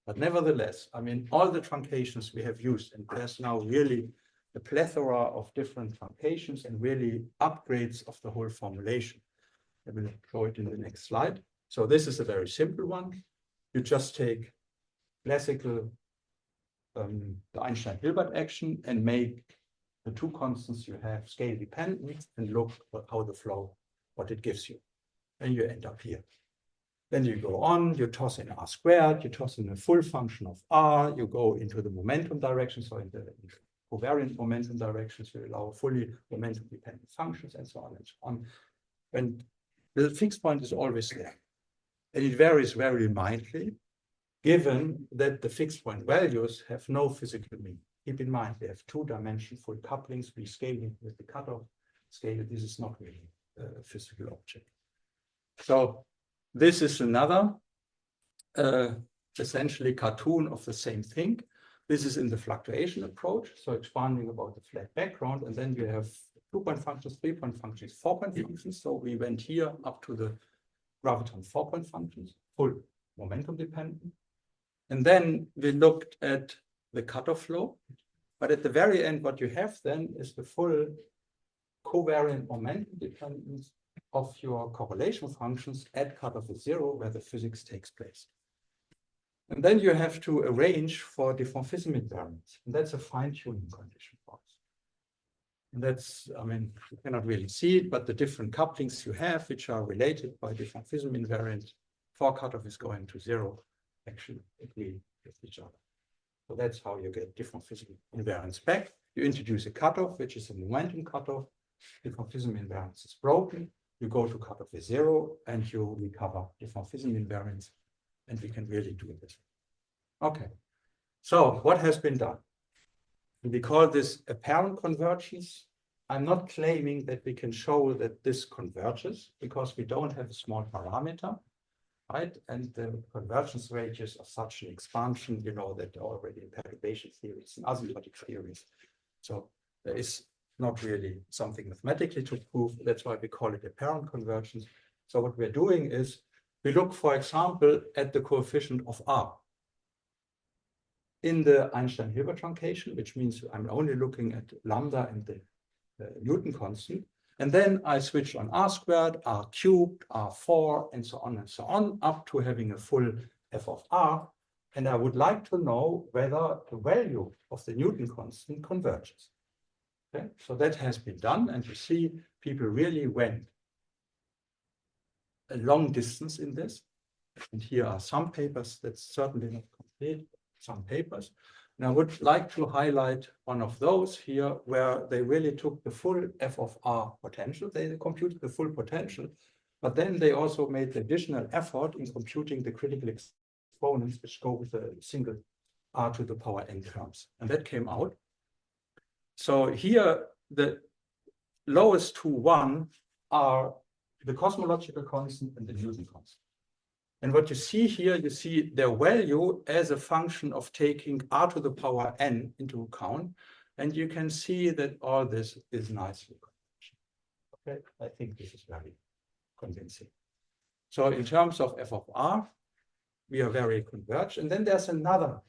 But nevertheless, I mean, all the truncations we have used, and there's now really a plethora of different truncations and really upgrades of the whole formulation. I will show it in the next slide. So this is a very simple one. You just take classical the Einstein-Hilbert action and make the two constants you have scale dependent and look at how the flow, what it gives you. And you end up here. Then you go on, you toss in r squared, you toss in a full function of r, you go into the momentum direction, so in the covariant momentum directions, you allow fully momentum dependent functions and so on and so on. And the fixed point is always there. And it varies very mildly, given that the fixed point values have no physical meaning. Keep in mind, they have two-dimensional full couplings. We scale it with the cutoff scale. This is not really a physical object. So this is another essentially cartoon of the same thing. This is in the fluctuation approach, so expanding about the flat background, and then you have 2-point functions, 3-point functions, 4-point functions. So we went here up to the graviton 4-point functions, full momentum dependent. And then we looked at the cutoff flow. But at the very end, what you have then is the full covariant momentum dependence of your correlation functions at cutoff is 0, where the physics takes place. And then you have to arrange for diffeomorphism-invariance. And that's a fine-tuning condition for us. And that's, I mean, you cannot really see it, but the different couplings you have, which are related by diffeomorphism-invariance, for cutoff is going to 0, actually agree with each other. So that's how you get diffeomorphism-invariance back. You introduce a cutoff, which is a momentum cutoff. Diffeomorphism-invariance is broken. You go to cutoff is 0, and you recover diffeomorphism-invariance. And we can really do this. Okay. So what has been done? We call this apparent convergence. I'm not claiming that we can show that this converges because we don't have a small parameter, right? And the convergence radius of such an expansion, you know that already in perturbation theories and asymptotic theories. So there is not really something mathematically to prove. That's why we call it apparent convergence. So what we're doing is we look, for example, at the coefficient of R in the Einstein-Hilbert truncation, which means I'm only looking at lambda and the Newton constant. And then I switch on R squared, R cubed, R4, and so on, up to having a full f of R. And I would like to know whether the value of the Newton constant converges. Okay? So that has been done. And you see people really went a long distance in this. And here are some papers that's certainly not complete, some papers. And I would like to highlight one of those here where they really took the full f of R potential. They computed the full potential, but then they also made the additional effort in computing the critical exponents, which go with a single R to the power n terms. And that came out. So here, the lowest two one are the cosmological constant and the Newton constant. And what you see here, you see their value as a function of taking R to the power n into account. And you can see that all this is nicely converged. Okay, I think this is very convincing. So in terms of f of R, we are very converged. And then there's another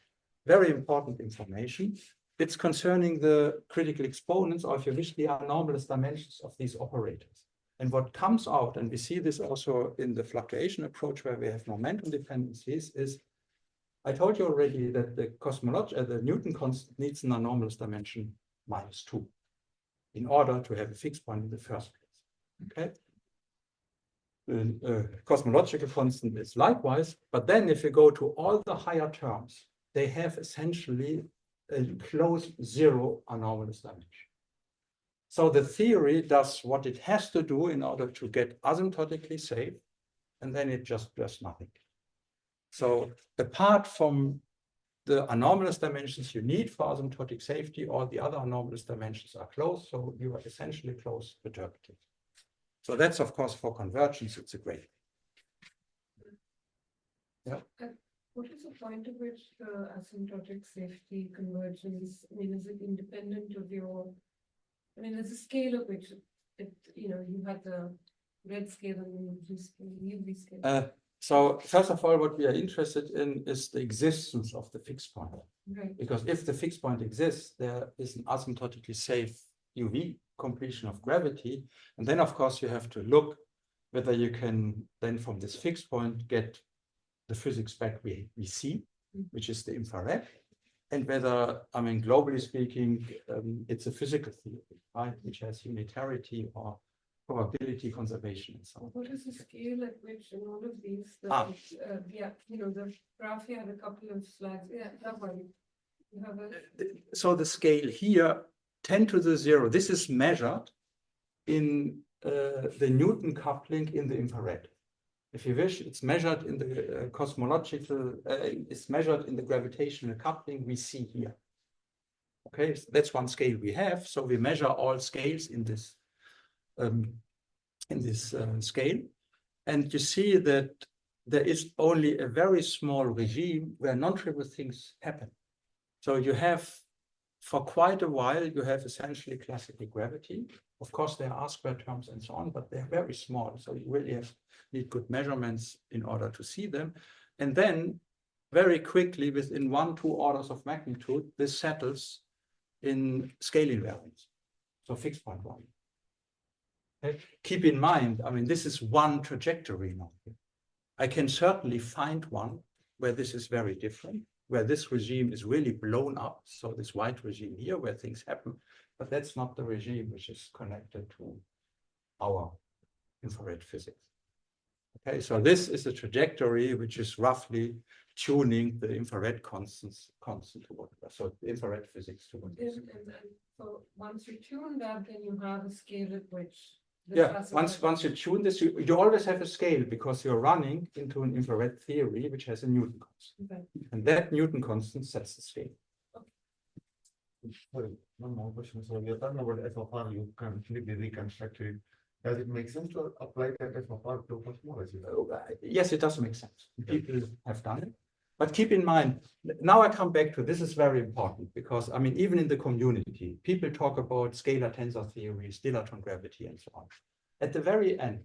very important information. It's concerning the critical exponents, or if you wish, the anomalous dimensions of these operators. And what comes out, and we see this also in the fluctuation approach where we have momentum dependencies, is I told you already that the Newton constant needs an anomalous dimension -2 in order to have a fixed point in the first place. Okay. The cosmological constant is likewise, but then if you go to all the higher terms, they have essentially a close 0 anomalous dimension. So the theory does what it has to do in order to get asymptotically safe, and then it just does nothing. So apart from the anomalous dimensions you need for asymptotic safety, all the other anomalous dimensions are closed, so you are essentially close perturbative. So that's, of course, for convergence, it's a great. Yeah. What is the point of which the asymptotic safety convergence? I mean, is it independent of your? I mean, there's a scale of which you had the red scale and the UV scale. So first of all, what we are interested in is the existence of the fixed point. Right. Because if the fixed point exists, there is an asymptotically safe UV completion of gravity. And then, of course, you have to look whether you can then from this fixed point get the physics back we see, which is the infrared. And whether, I mean, globally speaking, it's a physical theory, right, which has unitarity or probability conservation and so on. What is the scale at which in all of these, yeah, the graph here had a couple of slides. Yeah, that one. You have So the scale here, 10 to the 0, this is measured in the Newton coupling in the infrared. If you wish, it's measured in the cosmological, it's measured in the gravitational coupling we see here. Okay, so that's one scale we have. So we measure all scales in this scale. And you see that there is only a very small regime where non-trivial things happen. So you have, for quite a while, you have essentially classical gravity. Of course, there are R-square terms and so on, but they're very small. So you really need good measurements in order to see them. And then very quickly, within 1-2 orders of magnitude, this settles in scale invariance. So fixed point value. Okay. Keep in mind, I mean, this is one trajectory now. I can certainly find one where this is very different, where this regime is really blown up. So this white regime here where things happen, but that's not the regime which is connected to our infrared physics. Okay, so this is a trajectory which is roughly tuning the infrared constant to whatever. So the infrared physics to what is. And so once you tune that, then you have a scale at which. Yeah, once you tune this, you always have a scale because you're running into an infrared theory which has a Newton constant. Okay. And that Newton constant sets the scale. Sorry, one more question. So you're talking about FFR, you completely reconstructed. Does it make sense to apply that FFR to cosmology? Yes, it does make sense. People have done it. But keep in mind, now I come back to this is very important because, I mean, even in the community, people talk about scalar tensor theories, dilaton gravity, and so on. At the very end,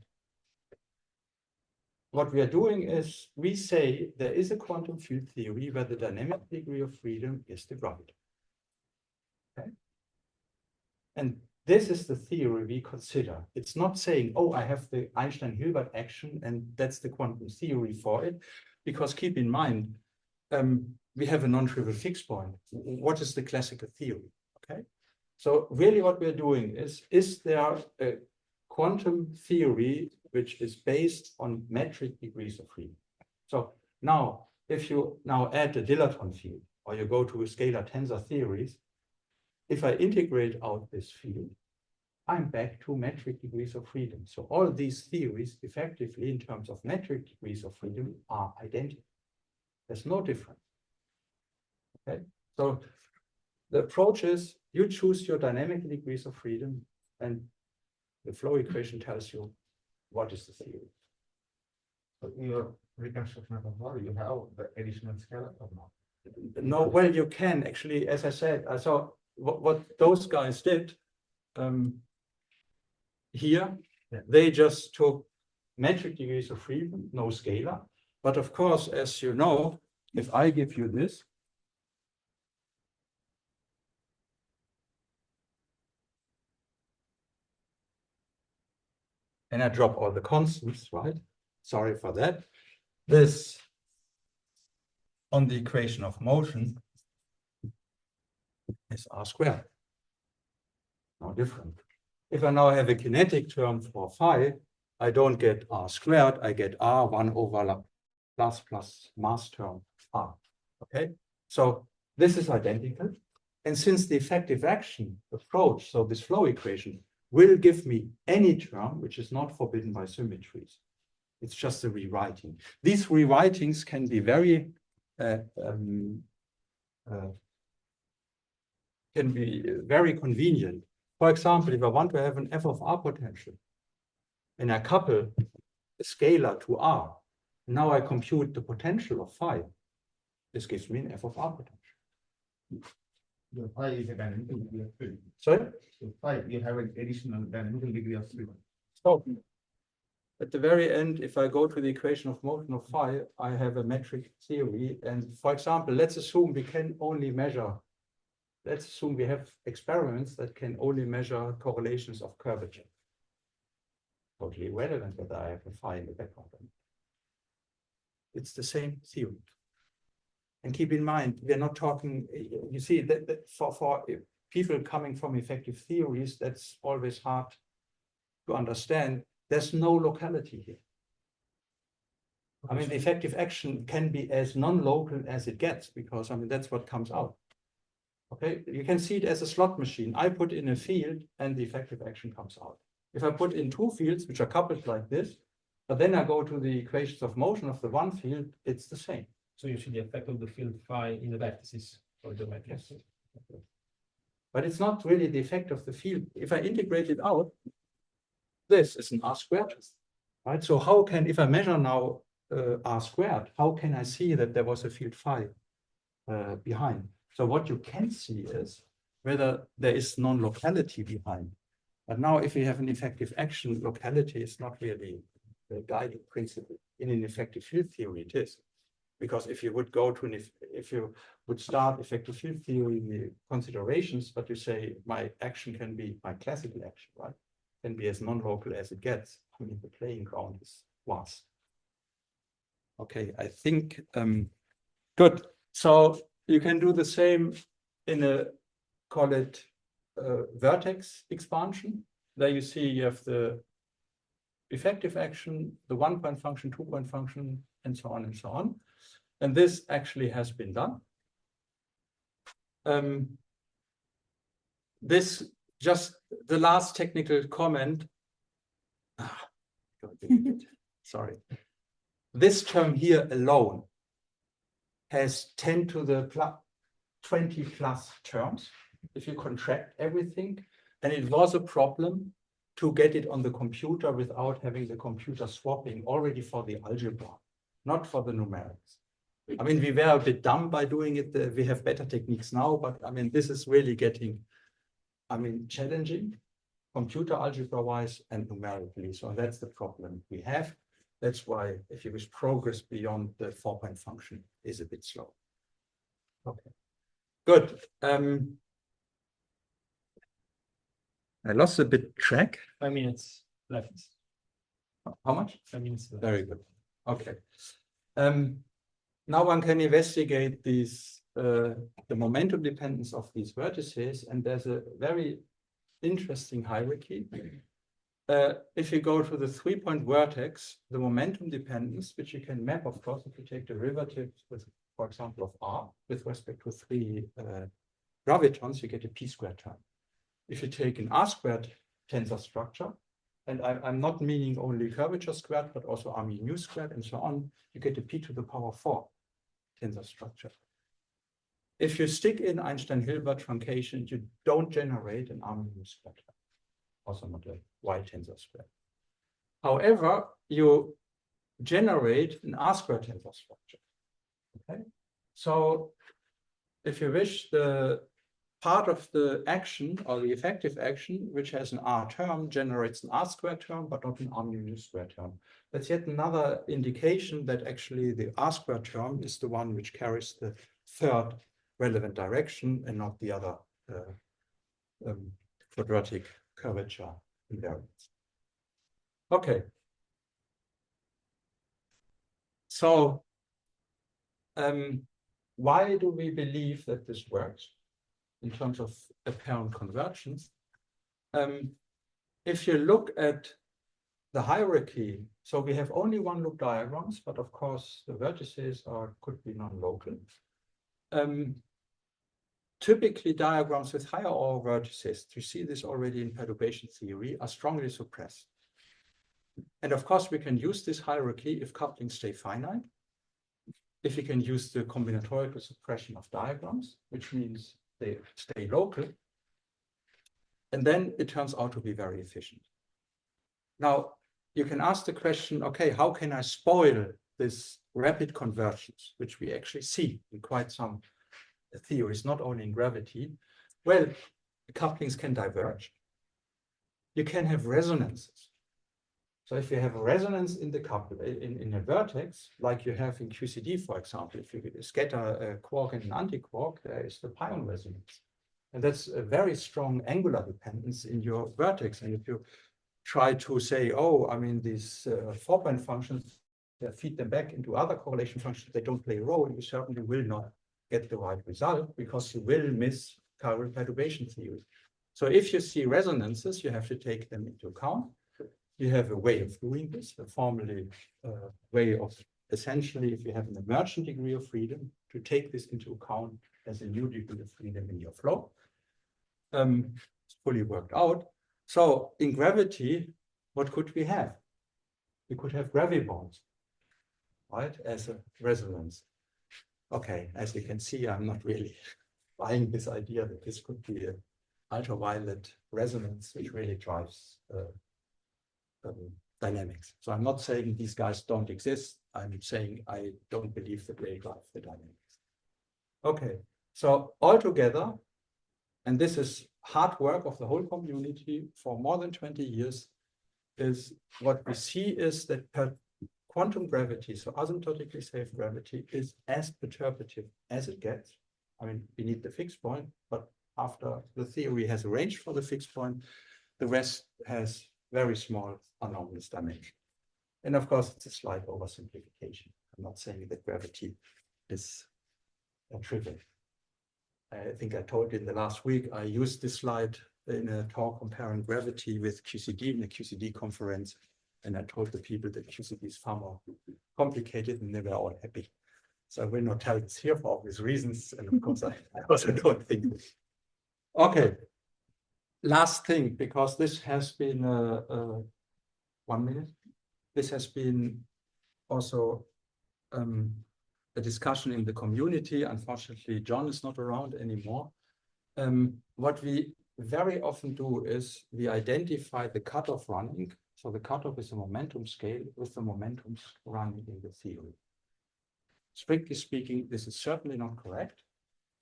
what we are doing is we say there is a quantum field theory where the dynamic degree of freedom is the gravity. Okay? And this is the theory we consider. It's not saying, oh, I have the Einstein-Hilbert action and that's the quantum theory for it. Because keep in mind, we have a non-trivial fixed point. What is the classical theory? Okay. So really what we're doing is there a quantum theory which is based on metric degrees of freedom? So now, if you now add the dilaton field, or you go to a scalar tensor theories, if I integrate out this field, I'm back to metric degrees of freedom. So all these theories effectively in terms of metric degrees of freedom are identical. There's no difference. Okay, so the approach is you choose your dynamic degrees of freedom and the flow equation tells you what is the theory. So your reconstruction of FFR, you have the additional scalar or not? No, well, you can actually, as I said, I saw what those guys did here. Yeah. They just took metric degrees of freedom, no scalar. But of course, as you know, if I give you this, and I drop all the constants, right? Sorry for that. This on the equation of motion is r squared. No different. If I now have a kinetic term for phi, I don't get r squared, I get r 1 over Laplace plus mass term r. Okay, so this is identical. And since the effective action approach, so this flow equation, will give me any term which is not forbidden by symmetries. It's just a rewriting. These rewritings can be very convenient. For example, if I want to have an f of r potential and I couple a scalar to r, now I compute the potential of phi. This gives me an f of r potential. The phi is a dynamical degree of freedom. Sorry? So phi, you have an additional dynamical degree of freedom. So at the very end, if I go to the equation of motion of phi, I have a metric theory. And for example, let's assume we can only measure, let's assume we have experiments that can only measure correlations of curvature. Totally irrelevant whether I have a phi in the background. It's the same theory. And keep in mind, we're not talking, you see, that for people coming from effective theories, that's always hard to understand there's no locality here. I mean, the effective action can be as non-local as it gets, because I mean, that's what comes out. Okay, you can see it as a slot machine. I put in a field and the effective action comes out. If I put in two fields, which are coupled like this, but then I go to the equations of motion of the one field, it's the same. So you see the effect of the field phi in the vertices or the matrix. Yes. But it's not really the effect of the field. If I integrate it out, this is an R squared, right? So how can, if I measure now R squared, how can I see that there was a field phi behind? So what you can see is whether there is non-locality behind. But now if we have an effective action, locality is not really the guiding principle. In an effective field theory, it is. Because if you would go to if you would start effective field theory considerations, but you say my action can be my classical action, right? Can be as non-local as it gets. I mean, the playing ground is vast. Okay, I think good. So you can do the same in a, call it vertex expansion. There you see you have the effective action, the 1-point function, 2-point function, and so on and so on. And this actually has been done. This just the last technical comment. Sorry. This term here alone has 10 to the plus 20 plus terms. If you contract everything, and it was a problem to get it on the computer without having the computer swapping already for the algebra, not for the numerics. I mean, we were a bit dumb by doing it. We have better techniques now, but I mean, this is really getting, I mean, challenging, computer algebra-wise and numerically. So that's the problem we have. That's why, if you wish, progress beyond the 4-point function is a bit slow. Okay, good. I lost a bit track. 5 minutes left. How much? 5 minutes left. Very good. Okay. Now one can investigate these, the momentum dependence of these vertices, and there's a very interesting hierarchy. If you go to the 3-point vertex, the momentum dependence, which you can map, of course, if you take derivative with, for example, of R with respect to 3 gravitons, you get a p-squared term. If you take an R squared tensor structure, and I'm not meaning only curvature squared, but also R mu squared and so on, you get a p to the power 4 tensor structure. If you stick in Einstein-Hilbert truncation, you don't generate an R mu squared, also not a Y tensor squared. However, you generate an R squared tensor structure. Okay, so if you wish, the part of the action or the effective action, which has an R term, generates an R squared term, but not an R mu squared term. That's yet another indication that actually the R squared term is the one which carries the third relevant direction and not the other quadratic curvature invariants. Okay. So why do we believe that this works in terms of apparent convergence? If you look at the hierarchy, so we have only one loop diagrams, but of course the vertices could be non-local. Typically diagrams with higher order vertices, you see this already in perturbation theory, are strongly suppressed. And of course we can use this hierarchy if couplings stay finite, if you can use the combinatorial suppression of diagrams, which means they stay local, and then it turns out to be very efficient. Now, you can ask the question, okay, how can I spoil this rapid convergence, which we actually see in quite some theories, not only in gravity? Well, couplings can diverge. You can have resonances. So if you have a resonance in the couple, in a vertex, like you have in QCD, for example, if you scatter a quark and an antiquark, there is the pion resonance. And that's a very strong angular dependence in your vertex. And if you try to say, oh, I mean, these 4-point functions, feed them back into other correlation functions, they don't play a role, you certainly will not get the right result because you will miss chiral perturbation theory. So if you see resonances, you have to take them into account. you have a way of doing this, a formally way of essentially, if you have an emergent degree of freedom, to take this into account as a new degree of freedom in your flow. It's fully worked out. So in gravity, what could we have? We could have gravibones, right, as a resonance. Okay, as you can see, I'm not really buying this idea that this could be an ultraviolet resonance, which really drives dynamics. So I'm not saying these guys don't exist. I'm saying I don't believe that they drive the dynamics. Okay, so altogether, and this is hard work of the whole community for more than 20 years, is what we see is that quantum gravity, so asymptotically safe gravity, is as perturbative as it gets. I mean, we need the fixed point, but after the theory has arranged for the fixed point, the rest has very small anomalous dimension. And of course, it's a slight oversimplification. I'm not saying that gravity is trivial. I think I told you in the last week, I used this slide in a talk comparing gravity with QCD in a QCD conference. And I told the people that QCD is far more complicated, and they were all happy. So I will not tell this here for obvious reasons. And of course, I also don't think this. Okay. Last thing, because this has been 1 minute. This has been also a discussion in the community. Unfortunately, John is not around anymore. What we very often do is we identify the cutoff running. So the cutoff is a momentum scale with the momentums running in the theory. Strictly speaking, this is certainly not correct.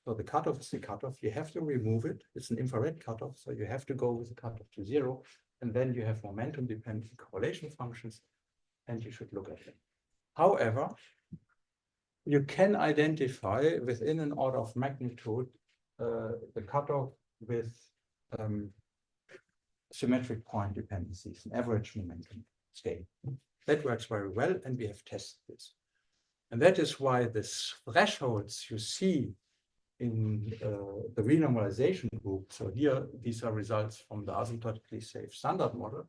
So the cutoff is the cutoff. You have to remove it. It's an infrared cutoff. So you have to go with the cutoff to 0. And then you have momentum-dependent correlation functions, and you should look at them. However, you can identify within an order of magnitude the cutoff with symmetric point dependencies, an average momentum scale. That works very well, and we have tested this. And that is why the thresholds you see in the renormalisation group, so here, these are results from the asymptotically safe standard model,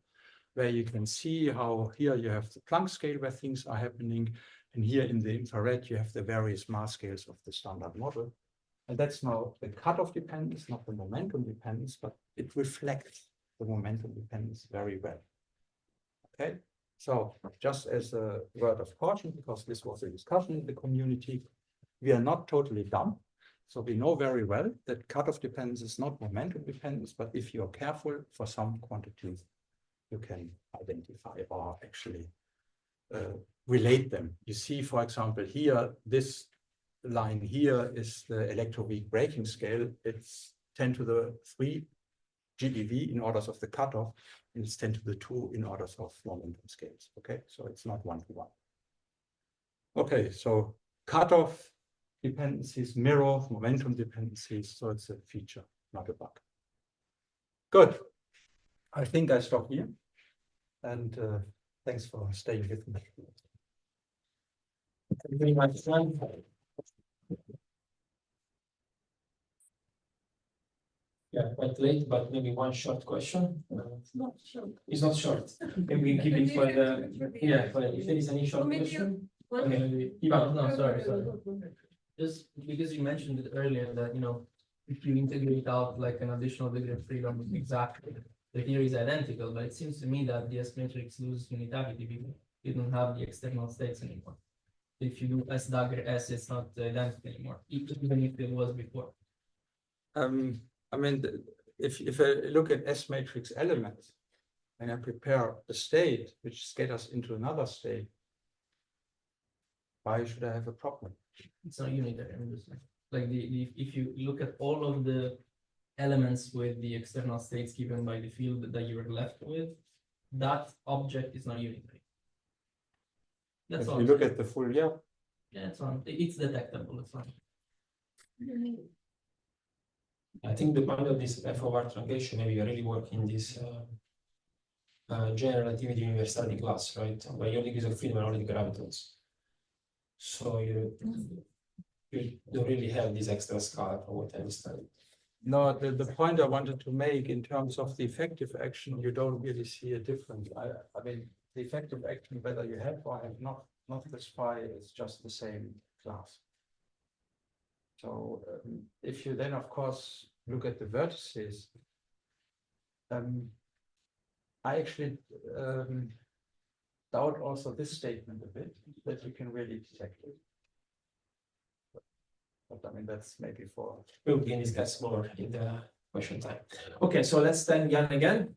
where you can see how here you have the Planck scale where things are happening, and here in the infrared, you have the various mass scales of the standard model. And that's now the cutoff dependence, not the momentum dependence, but it reflects the momentum dependence very well. Okay, so just as a word of caution, because this was a discussion in the community, we are not totally dumb. So we know very well that cutoff dependence is not momentum dependence, but if you're careful for some quantities, you can identify or actually relate them. You see, for example, here, this line here is the electroweak braking scale. It's 10 to the 3 GeV in orders of the cutoff, and it's 10 to the 2 in orders of momentum scales. Okay, so it's not 1-to-1. Okay, so cutoff dependencies mirror momentum dependencies, so it's a feature, not a bug. Good. I think I stop here, and thanks for staying with me. Thank you very much, John. Yeah, quite late, but maybe one short question. It's not short. It's not short. Maybe we keep it for the, yeah, for if there is any short question. Okay, maybe, Ivan, no, sorry. Just because you mentioned it earlier that, you know, if you integrate out like an additional degree of freedom, exactly, the theory is identical, but it seems to me that the S matrix loses unitarity because you don't have the external states anymore. If you do S dagger S, it's not identical anymore, even if it was before. I mean, if I look at S matrix elements and I prepare a state which scatters into another state, why should I have a problem? It's not unitary. I'm just like if you look at all of the elements with the external states given by the field that you are left with, that object is not unitary. That's if all. you look at the full, yeah, it's on. It's detectable. It's fine. I think the point of this FOR truncation, maybe you're really working this general relativity universality class, right? Where your degrees of freedom are only the gravitons. So you don't really have this extra scala from what I understand. No, the point I wanted to make in terms of the effective action, you don't really see a difference. I mean, the effective action, whether you have or have not this phi, is just the same class. So if you then, of course, look at the vertices, I actually doubt also this statement a bit, that you can really detect it. But I mean, that's maybe for... We can discuss more in the question time. Okay, so let's thank Jan again.